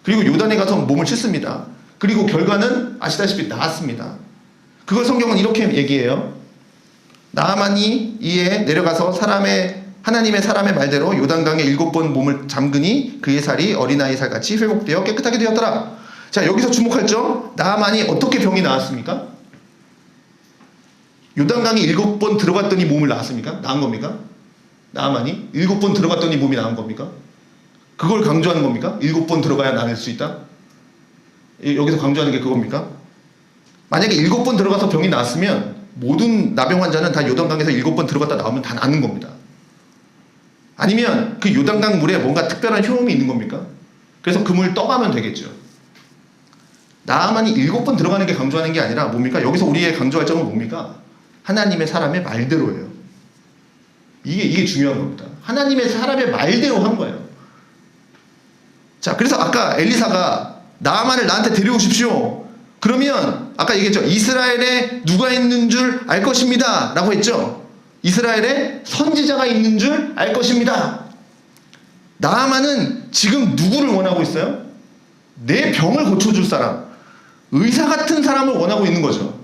그리고 요단에 가서 몸을 씻습니다. 그리고 결과는 아시다시피 나았습니다. 그걸 성경은 이렇게 얘기해요. 나아만이 이에 내려가서 하나님의 사람의 말대로 요단강에 7번 몸을 잠그니 그의 살이 어린아이 살같이 회복되어 깨끗하게 되었더라. 자, 여기서 주목할 점, 나아만이 어떻게 병이 나았습니까? 요단강에 7번 들어갔더니 몸을 나았습니까? 나은 겁니까? 나아만이 7번 들어갔더니 몸이 나은 겁니까? 그걸 강조하는 겁니까? 7번 들어가야 나을 수 있다? 여기서 강조하는 게 그겁니까? 만약에 7번 들어가서 병이 나았으면 모든 나병 환자는 다 요단강에서 7번 들어갔다 나오면 다 낫는 겁니다. 아니면 그 요단강 물에 뭔가 특별한 효험이 있는 겁니까? 그래서 그 물 떠가면 되겠죠. 나아만이 7번 들어가는 게 강조하는 게 아니라 뭡니까? 여기서 우리의 강조할 점은 뭡니까? 하나님의 사람의 말대로예요. 이게 중요한 겁니다. 하나님의 사람의 말대로 한 거예요. 자, 그래서 아까 엘리사가 나아만을 나한테 데려오십시오. 그러면 아까 얘기했죠. 이스라엘에 누가 있는 줄 알 것입니다. 라고 했죠. 이스라엘에 선지자가 있는 줄 알 것입니다. 나아만은 지금 누구를 원하고 있어요? 내 병을 고쳐줄 사람, 의사 같은 사람을 원하고 있는 거죠.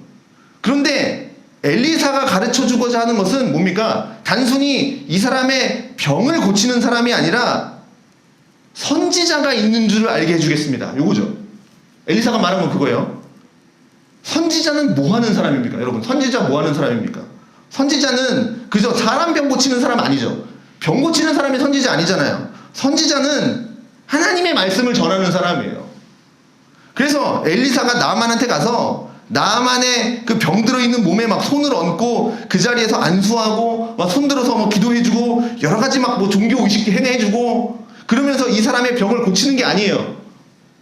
그런데 엘리사가 가르쳐주고자 하는 것은 뭡니까? 단순히 이 사람의 병을 고치는 사람이 아니라 선지자가 있는 줄을 알게 해주겠습니다. 요거죠. 엘리사가 말한 건 그거예요. 선지자는 뭐 하는 사람입니까? 여러분, 선지자 뭐 하는 사람입니까? 선지자는 그저 사람 병 고치는 사람 아니죠. 병 고치는 사람이 선지자 아니잖아요. 선지자는 하나님의 말씀을 전하는 사람이에요. 그래서 엘리사가 나아만한테 가서 나아만의 그 병 들어있는 몸에 막 손을 얹고 그 자리에서 안수하고 막 손들어서 뭐 기도해주고 여러 가지 막 뭐 종교 의식 행해주고 그러면서 이 사람의 병을 고치는 게 아니에요.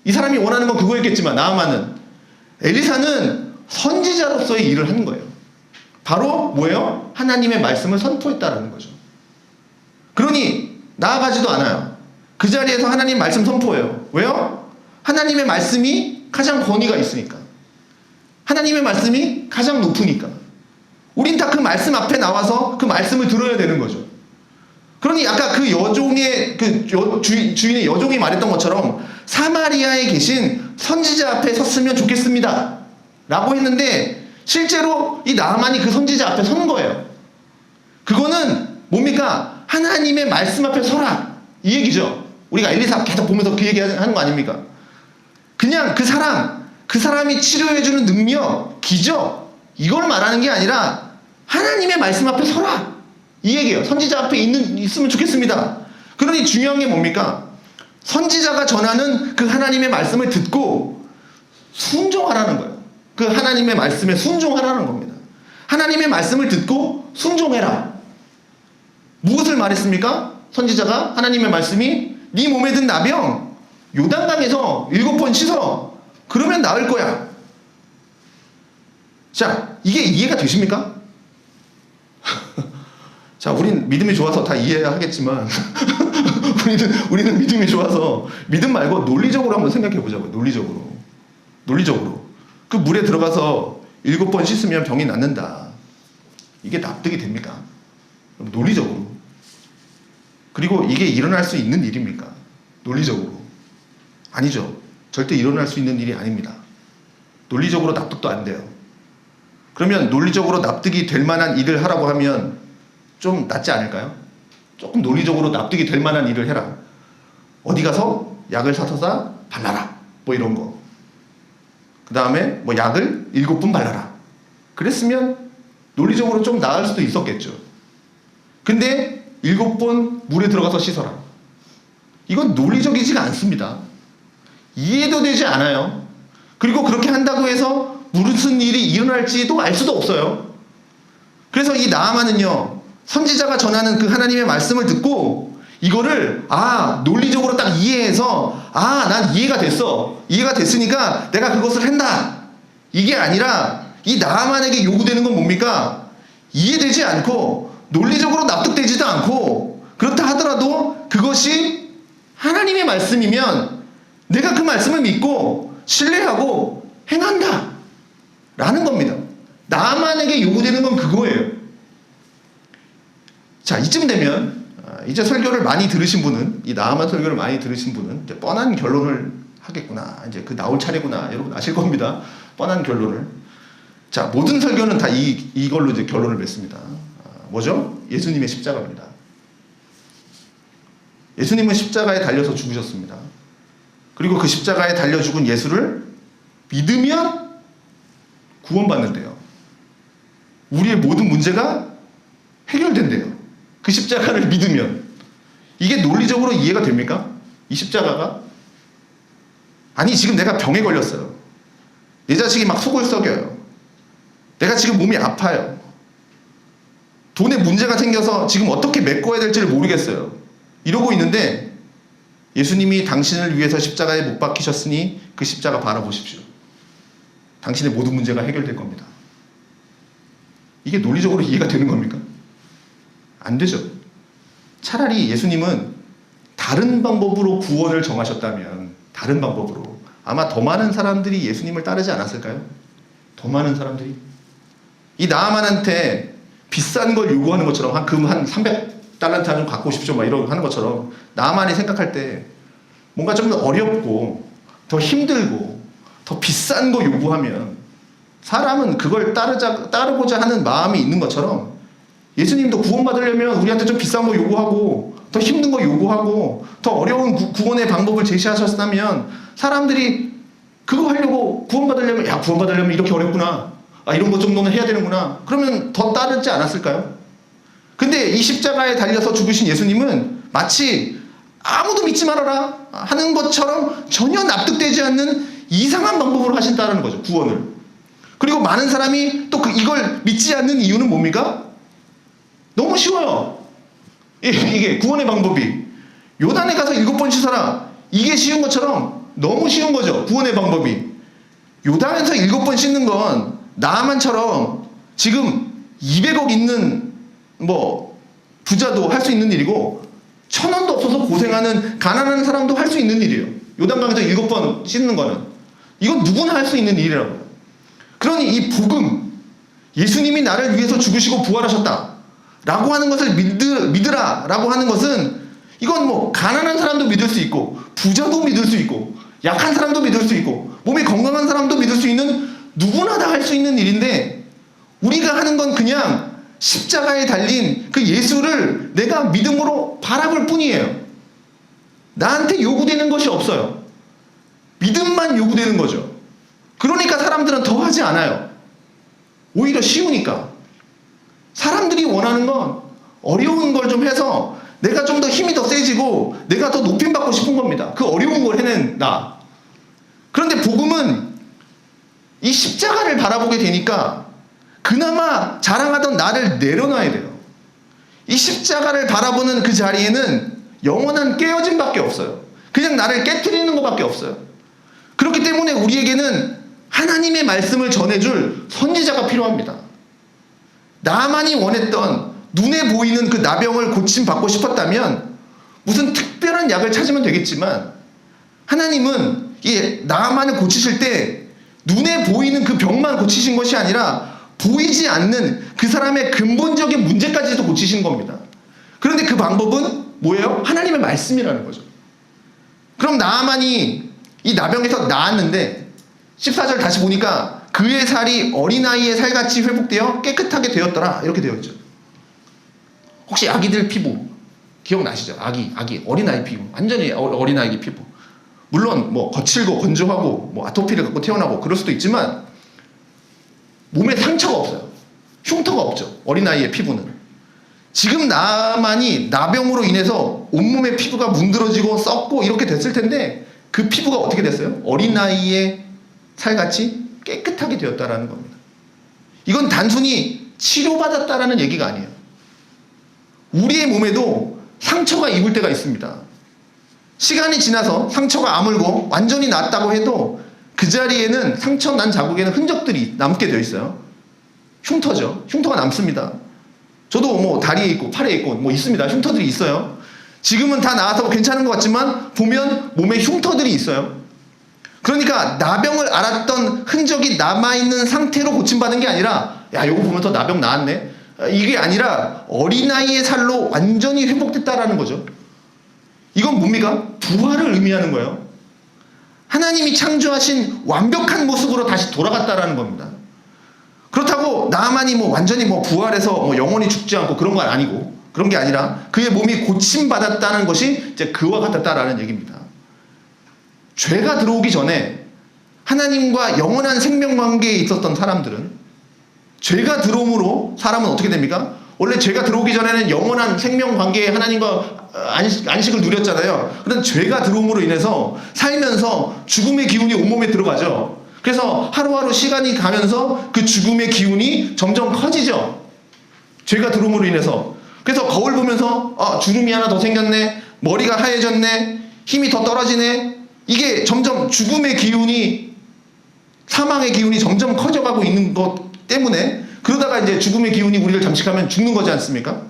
이 사람이 원하는 건 그거였겠지만 나아만은 엘리사는 선지자로서의 일을 하는 거예요. 바로 뭐예요? 하나님의 말씀을 선포했다라는 거죠. 그러니 나아가지도 않아요. 그 자리에서 하나님 말씀 선포해요. 왜요? 하나님의 말씀이 가장 권위가 있으니까. 하나님의 말씀이 가장 높으니까. 우린 다 그 말씀 앞에 나와서 그 말씀을 들어야 되는 거죠. 그러니 아까 그 여종의 주인의 여종이 말했던 것처럼 사마리아에 계신 선지자 앞에 섰으면 좋겠습니다. 라고 했는데 실제로 이 나아만이 그 선지자 앞에 서는 거예요. 그거는 뭡니까? 하나님의 말씀 앞에 서라. 이 얘기죠. 우리가 엘리사 계속 보면서 그 얘기 하는 거 아닙니까? 그냥 그 사람이 치료해주는 능력, 기적, 이걸 말하는 게 아니라 하나님의 말씀 앞에 서라. 이 얘기예요. 선지자 앞에 있으면 좋겠습니다. 그러니 중요한 게 뭡니까? 선지자가 전하는 그 하나님의 말씀을 듣고 순종하라는 거예요. 그 하나님의 말씀에 순종하라는 겁니다. 하나님의 말씀을 듣고 순종해라. 무엇을 말했습니까? 선지자가 하나님의 말씀이 네 몸에 든 나병 요단강에서 7번 씻어. 그러면 나을 거야. 자, 이게 이해가 되십니까? 자, 우린 믿음이 좋아서 다 이해하겠지만 우리는 믿음이 좋아서 믿음 말고 논리적으로 한번 생각해 보자고요. 논리적으로 그 물에 들어가서 7번 씻으면 병이 낫는다. 이게 납득이 됩니까? 논리적으로. 그리고 이게 일어날 수 있는 일입니까? 논리적으로. 아니죠. 절대 일어날 수 있는 일이 아닙니다. 논리적으로 납득도 안 돼요. 그러면 논리적으로 납득이 될 만한 일을 하라고 하면 좀 낫지 않을까요? 조금 논리적으로 납득이 될 만한 일을 해라. 어디 가서 약을 사서다 발라라. 뭐 이런 거. 그 다음에 뭐 약을 7번 발라라. 그랬으면 논리적으로 좀 나을 수도 있었겠죠. 근데 7번 물에 들어가서 씻어라. 이건 논리적이지가 않습니다. 이해도 되지 않아요. 그리고 그렇게 한다고 해서 무슨 일이 일어날지도 알 수도 없어요. 그래서 이 나아만은요, 선지자가 전하는 그 하나님의 말씀을 듣고 이거를 논리적으로 딱 이해해서 난 이해가 됐어. 이해가 됐으니까 내가 그것을 한다. 이게 아니라 이 나아만에게 요구되는 건 뭡니까? 이해되지 않고 논리적으로 납득되지도 않고 그렇다 하더라도 그것이 하나님의 말씀이면 내가 그 말씀을 믿고 신뢰하고 행한다. 라는 겁니다. 나만에게 요구되는 건 그거예요. 자, 이쯤 되면 이제 설교를 많이 들으신 분은, 이 나아만 설교를 많이 들으신 분은 이제 뻔한 결론을 하겠구나. 이제 그 나올 차례구나. 여러분 아실 겁니다. 뻔한 결론을. 자, 모든 설교는 다 이걸로 이제 결론을 맺습니다. 뭐죠? 예수님의 십자가입니다. 예수님은 십자가에 달려서 죽으셨습니다. 그리고 그 십자가에 달려 죽은 예수를 믿으면 구원받는데요. 우리의 모든 문제가 해결된대요. 그 십자가를 믿으면. 이게 논리적으로 이해가 됩니까? 이 십자가가? 아니, 지금 내가 병에 걸렸어요. 내 자식이 막 속을 썩여요. 내가 지금 몸이 아파요. 돈에 문제가 생겨서 지금 어떻게 메꿔야 될지를 모르겠어요. 이러고 있는데 예수님이 당신을 위해서 십자가에 못 박히셨으니 그 십자가 바라보십시오. 당신의 모든 문제가 해결될 겁니다. 이게 논리적으로 이해가 되는 겁니까? 안 되죠. 차라리 예수님은 다른 방법으로 구원을 정하셨다면, 다른 방법으로 아마 더 많은 사람들이 예수님을 따르지 않았을까요? 더 많은 사람들이. 이 나아만한테 비싼 걸 요구하는 것처럼 금 한 300달란트 좀 갖고 오십시오 막 이러고 하는 것처럼 나아만이 생각할 때 뭔가 좀 더 어렵고 더 힘들고 더 비싼 거 요구하면 사람은 그걸 따르고자 하는 마음이 있는 것처럼 예수님도 구원받으려면 우리한테 좀 비싼 거 요구하고 더 힘든 거 요구하고 더 어려운 구원의 방법을 제시하셨다면 사람들이 그거 하려고 구원받으려면, 야, 구원받으려면 이렇게 어렵구나, 이런 것 정도는 해야 되는구나, 그러면 더 따르지 않았을까요? 근데 이 십자가에 달려서 죽으신 예수님은 마치 아무도 믿지 말아라 하는 것처럼 전혀 납득되지 않는 이상한 방법으로 하신다는 거죠, 구원을. 그리고 많은 사람이 또 이걸 믿지 않는 이유는 뭡니까? 너무 쉬워요. 이게 구원의 방법이. 요단에 가서 7번 씻어라, 이게 쉬운 것처럼 너무 쉬운 거죠, 구원의 방법이. 요단에서 7번 씻는 건 나아만처럼 지금 200억 있는 부자도 할 수 있는 일이고 1,000원도 없어서 고생하는 가난한 사람도 할 수 있는 일이에요. 요단강에서 7번 씻는 거는. 이건 누구나 할 수 있는 일이라고요. 그러니 이 복음, 예수님이 나를 위해서 죽으시고 부활하셨다 라고 하는 것을 믿으라 라고 하는 것은, 이건 가난한 사람도 믿을 수 있고 부자도 믿을 수 있고 약한 사람도 믿을 수 있고 몸이 건강한 사람도 믿을 수 있는, 누구나 다 할 수 있는 일인데, 우리가 하는 건 그냥 십자가에 달린 그 예수를 내가 믿음으로 바라볼 뿐이에요. 나한테 요구되는 것이 없어요. 믿음만 요구되는 거죠. 그러니까 사람들은 더 하지 않아요. 오히려 쉬우니까. 사람들이 원하는 건 어려운 걸 좀 해서 내가 좀 더 힘이 더 세지고 내가 더 높임받고 싶은 겁니다. 그 어려운 걸 해낸 나. 그런데 복음은 이 십자가를 바라보게 되니까 그나마 자랑하던 나를 내려놔야 돼요. 이 십자가를 바라보는 그 자리에는 영원한 깨어짐밖에 없어요. 그냥 나를 깨트리는 것밖에 없어요. 그렇기 때문에 우리에게는 하나님의 말씀을 전해줄 선지자가 필요합니다. 나만이 원했던 눈에 보이는 그 나병을 고침받고 싶었다면 무슨 특별한 약을 찾으면 되겠지만, 하나님은 이 나만을 고치실 때 눈에 보이는 그 병만 고치신 것이 아니라 보이지 않는 그 사람의 근본적인 문제까지도 고치신 겁니다. 그런데 그 방법은 뭐예요? 하나님의 말씀이라는 거죠. 그럼 나아만이 이 나병에서 나았는데 14절 다시 보니까 그의 살이 어린아이의 살같이 회복되어 깨끗하게 되었더라, 이렇게 되어 있죠. 혹시 아기들 피부 기억나시죠? 아기 어린아이 피부, 완전히 어린아이 피부. 물론 거칠고 건조하고 아토피를 갖고 태어나고 그럴 수도 있지만 몸에 상처가 없어요. 흉터가 없죠, 어린아이의 피부는. 지금 나만이 나병으로 인해서 온몸의 피부가 문드러지고 썩고 이렇게 됐을 텐데 그 피부가 어떻게 됐어요? 어린아이의 살같이 깨끗하게 되었다라는 겁니다. 이건 단순히 치료받았다라는 얘기가 아니에요. 우리의 몸에도 상처가 입을 때가 있습니다. 시간이 지나서 상처가 아물고 완전히 낫다고 해도 그 자리에는, 상처 난 자국에는 흔적들이 남게 되어 있어요. 흉터죠. 흉터가 남습니다. 저도 다리에 있고 팔에 있고 있습니다. 흉터들이 있어요. 지금은 다 나아서 괜찮은 것 같지만 보면 몸에 흉터들이 있어요. 그러니까 나병을 앓았던 흔적이 남아있는 상태로 고침받은 게 아니라, 야, 요거 보면 더 나병 나았네, 이게 아니라 어린아이의 살로 완전히 회복됐다라는 거죠. 이건 뭡니까? 부활을 의미하는 거예요. 하나님이 창조하신 완벽한 모습으로 다시 돌아갔다라는 겁니다. 그렇다고 나만이 완전히 부활해서 영원히 죽지 않고 그런 건 아니고, 그런 게 아니라 그의 몸이 고침받았다는 것이 이제 그와 같았다라는 얘기입니다. 죄가 들어오기 전에 하나님과 영원한 생명 관계에 있었던 사람들은 죄가 들어옴으로 사람은 어떻게 됩니까? 원래 죄가 들어오기 전에는 영원한 생명 관계에 하나님과 안식을 누렸잖아요. 그런데 죄가 들어옴으로 인해서 살면서 죽음의 기운이 온몸에 들어가죠. 그래서 하루하루 시간이 가면서 그 죽음의 기운이 점점 커지죠. 죄가 들어옴으로 인해서. 그래서 거울 보면서 주름이 하나 더 생겼네, 머리가 하얘졌네, 힘이 더 떨어지네. 이게 점점 죽음의 기운이, 사망의 기운이 점점 커져가고 있는 것 때문에, 그러다가 이제 죽음의 기운이 우리를 잠식하면 죽는 거지 않습니까?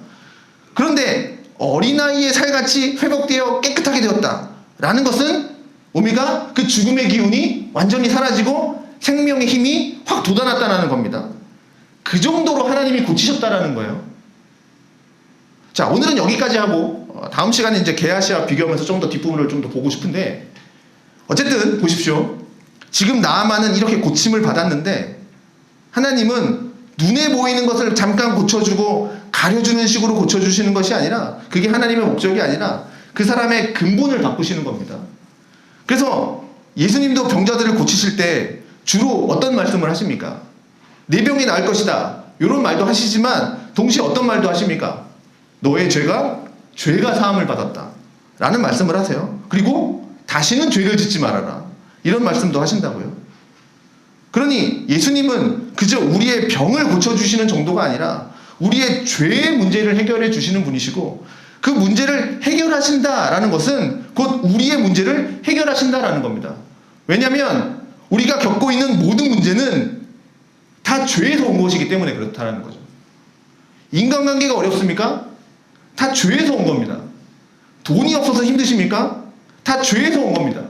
그런데 어린아이의 살같이 회복되어 깨끗하게 되었다 라는 것은 뭡니까? 그 죽음의 기운이 완전히 사라지고 생명의 힘이 확 돋아났다는 겁니다. 그 정도로 하나님이 고치셨다라는 거예요. 자, 오늘은 여기까지 하고 다음 시간에 이제 게하시와 비교하면서 좀 더 뒷부분을 좀 더 보고 싶은데, 어쨌든 보십시오. 지금 나아만은 이렇게 고침을 받았는데 하나님은 눈에 보이는 것을 잠깐 고쳐주고 가려주는 식으로 고쳐주시는 것이 아니라, 그게 하나님의 목적이 아니라 그 사람의 근본을 바꾸시는 겁니다. 그래서 예수님도 병자들을 고치실 때 주로 어떤 말씀을 하십니까? 내 병이 나을 것이다, 이런 말도 하시지만 동시에 어떤 말도 하십니까? 너의 죄가 사함을 받았다 라는 말씀을 하세요. 그리고 다시는 죄를 짓지 말아라, 이런 말씀도 하신다고요. 그러니 예수님은 그저 우리의 병을 고쳐주시는 정도가 아니라 우리의 죄의 문제를 해결해 주시는 분이시고, 그 문제를 해결하신다라는 것은 곧 우리의 문제를 해결하신다라는 겁니다. 왜냐하면 우리가 겪고 있는 모든 문제는 다 죄에서 온 것이기 때문에 그렇다는 거죠. 인간관계가 어렵습니까? 다 죄에서 온 겁니다. 돈이 없어서 힘드십니까? 다 죄에서 온 겁니다.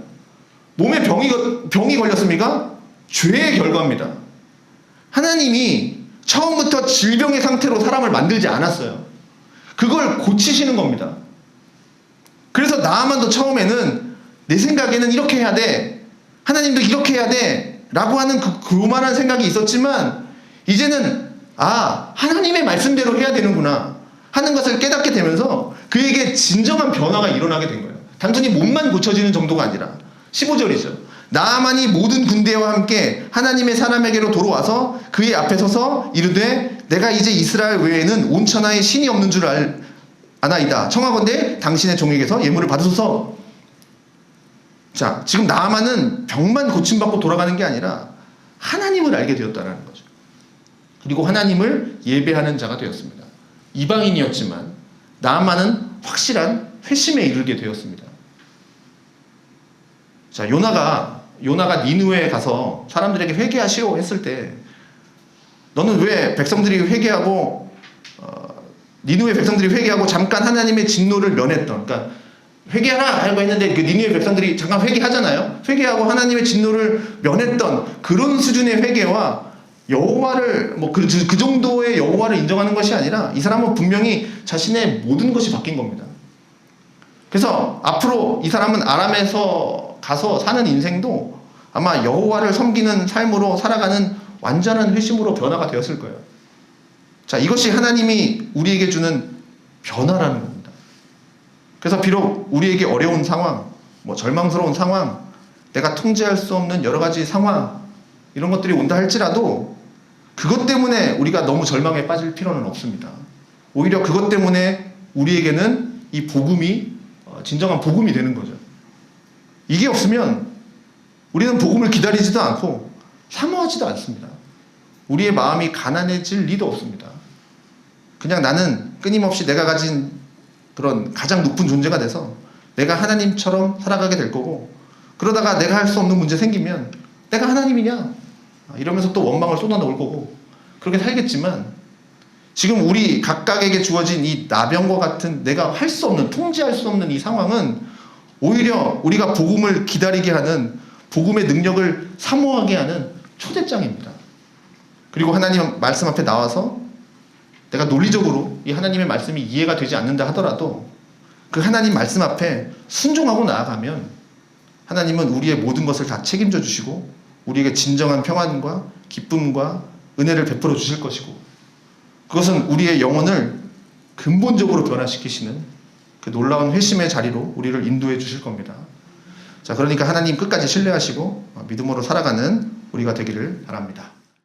몸에 병이 걸렸습니까? 죄의 결과입니다. 하나님이 처음부터 질병의 상태로 사람을 만들지 않았어요. 그걸 고치시는 겁니다. 그래서 나아만도 처음에는 내 생각에는 이렇게 해야 돼, 하나님도 이렇게 해야 돼 라고 하는 그만한 생각이 있었지만, 이제는 하나님의 말씀대로 해야 되는구나 하는 것을 깨닫게 되면서 그에게 진정한 변화가 일어나게 된 거예요. 단순히 몸만 고쳐지는 정도가 아니라. 15절이죠. 나아만이 모든 군대와 함께 하나님의 사람에게로 돌아와서 그의 앞에 서서 이르되 내가 이제 이스라엘 외에는 온 천하에 신이 없는 줄 아나이다. 청하건대 당신의 종에게서 예물을 받으소서. 자, 지금 나아만은 병만 고침받고 돌아가는 게 아니라 하나님을 알게 되었다는 거죠. 그리고 하나님을 예배하는 자가 되었습니다. 이방인이었지만 나아만은 확실한 회심에 이르게 되었습니다. 자, 요나가 니느웨에 가서 사람들에게 회개하시오 했을 때, 너는 왜 백성들이 회개하고 니느웨 백성들이 회개하고 잠깐 하나님의 진노를 면했던, 그러니까 회개하라 하고 했는데 그 니느웨 백성들이 잠깐 회개하잖아요. 회개하고 하나님의 진노를 면했던 그런 수준의 회개와 여호와를 그 정도의 여호와를 인정하는 것이 아니라, 이 사람은 분명히 자신의 모든 것이 바뀐 겁니다. 그래서 앞으로 이 사람은 아람에서 가서 사는 인생도 아마 여호와를 섬기는 삶으로 살아가는 완전한 회심으로 변화가 되었을 거예요. 자, 이것이 하나님이 우리에게 주는 변화라는 겁니다. 그래서 비록 우리에게 어려운 상황, 절망스러운 상황, 내가 통제할 수 없는 여러 가지 상황, 이런 것들이 온다 할지라도 그것 때문에 우리가 너무 절망에 빠질 필요는 없습니다. 오히려 그것 때문에 우리에게는 이 복음이 진정한 복음이 되는 거죠. 이게 없으면 우리는 복음을 기다리지도 않고 사모하지도 않습니다. 우리의 마음이 가난해질 리도 없습니다. 그냥 나는 끊임없이 내가 가진 그런 가장 높은 존재가 돼서 내가 하나님처럼 살아가게 될 거고, 그러다가 내가 할 수 없는 문제 생기면 내가 하나님이냐 이러면서 또 원망을 쏟아놓을 거고, 그렇게 살겠지만, 지금 우리 각각에게 주어진 이 나병과 같은 내가 할 수 없는, 통제할 수 없는 이 상황은 오히려 우리가 복음을 기다리게 하는, 복음의 능력을 사모하게 하는 초대장입니다. 그리고 하나님 말씀 앞에 나와서 내가 논리적으로 이 하나님의 말씀이 이해가 되지 않는다 하더라도 그 하나님 말씀 앞에 순종하고 나아가면 하나님은 우리의 모든 것을 다 책임져 주시고 우리에게 진정한 평안과 기쁨과 은혜를 베풀어 주실 것이고, 그것은 우리의 영혼을 근본적으로 변화시키시는 그 놀라운 회심의 자리로 우리를 인도해 주실 겁니다. 자, 그러니까 하나님 끝까지 신뢰하시고 믿음으로 살아가는 우리가 되기를 바랍니다.